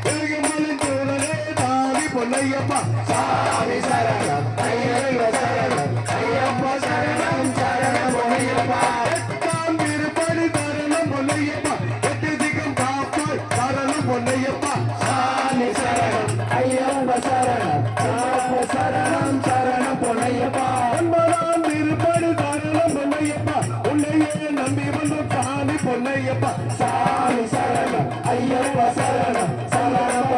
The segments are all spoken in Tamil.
எருகமலை தூரனே சாமி பொன்னையப்பா சாமி சரணம் ஐயப்ப சரணம் ஐயப்ப சரணம் சரணம் பொன்னையப்பா எட்டாம் திருப்படி சரணம் பொன்னையப்பா எட்டு திகம் காப்பாய் சரணம் பொன்னையப்பா சாமி சரணம் ஐயப்ப சரணம் ஐயப்ப சரணம் சரணம் பொன்னையப்பா ஒன்பதாம் திருப்படி சரணம் பொன்னையப்பா உன்னையே நம்பி வந்தோம் சாமி பொன்னையப்பா சாமி சரணம் ஐயப்ப சரணம் சரணம்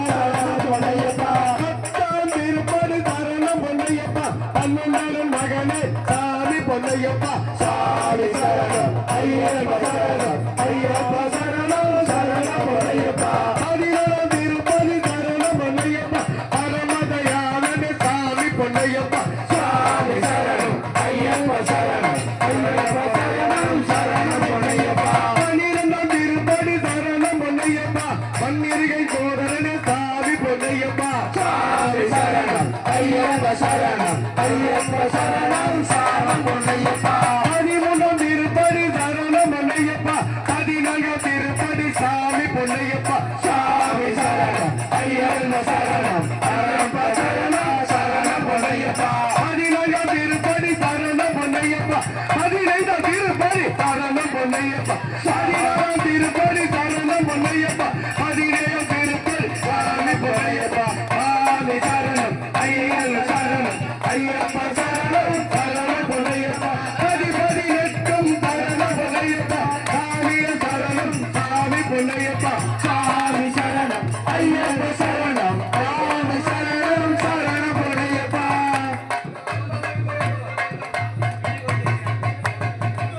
சரணம் பொன்னையப்பா பத்தாம் திருப்படி சரணம் பொன்னையப்பா பன்னெண்டாம் மகனே சாமி பொன்னையப்பா சாமி சரணம் ஐயப்ப சரணம் ஐயப்ப சரணம் சரணம் பொன்னையப்பா பதினேழாம் திருப்பதி சரணம் பொன்னையப்பா பரமதயாளனே சாமி பொன்னையப்பா சாமி சரணம் ஐயப்ப சரணம் ஐயப்ப சரணம் சரணம் பொன்னையப்பா பன்னிரெண்டாம் திருப்பதி சரணம் பொன்னையப்பா பன்னிருகை சோதரனே சாமி பொன்னையப்பா சாமி சரணம் ஐயப்ப சரணம் ஐயப்ப சரணம் சரணம் பொன்னையப்பா பதிமூன்றாம் திருப்பதி சரணம் பொன்னையப்பா பதினான்காம் திருப்பதி சாமி பொன்னையப்பா சாமி சரணம் ஐயப்ப சரணம் ஐயப்ப சரணம் சரணம் பொன்னையப்பா பதினான்காம் திருப்பதி சரணம் பொன்னையப்பா பதினைந்தாம் திருப்பதி சரணம் பொன்னையப்பா பதினாறாம் திருப்பதி சரணம் பொன்னையப்பா பதினேழாம் திருப்பதி சாமி பொன்னையப்பா சாமி சரணம் ஐயப்ப சரணம் ஐயப்ப சரணம் சரணம் பொன்னையப்பா பதினெட்டும் சரணம் பொன்னையப்பா சாமிய சரணம் சாமி பொன்னையப்பா சாமி சரணம் ஐயப்ப சரணம் சாமி சரணம் சரணம் பொன்னையப்பா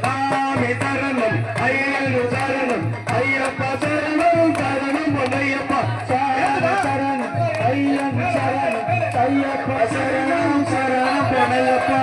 சாமி சரணம் ஐயப்ப சரணம் ஐயப்ப சரணம் சரணம் பொன்னையப்பா சாமி சரணம் ஐயப்ப சரணம் ஐயப்ப சரணம் சரணம் பொன்னையப்பா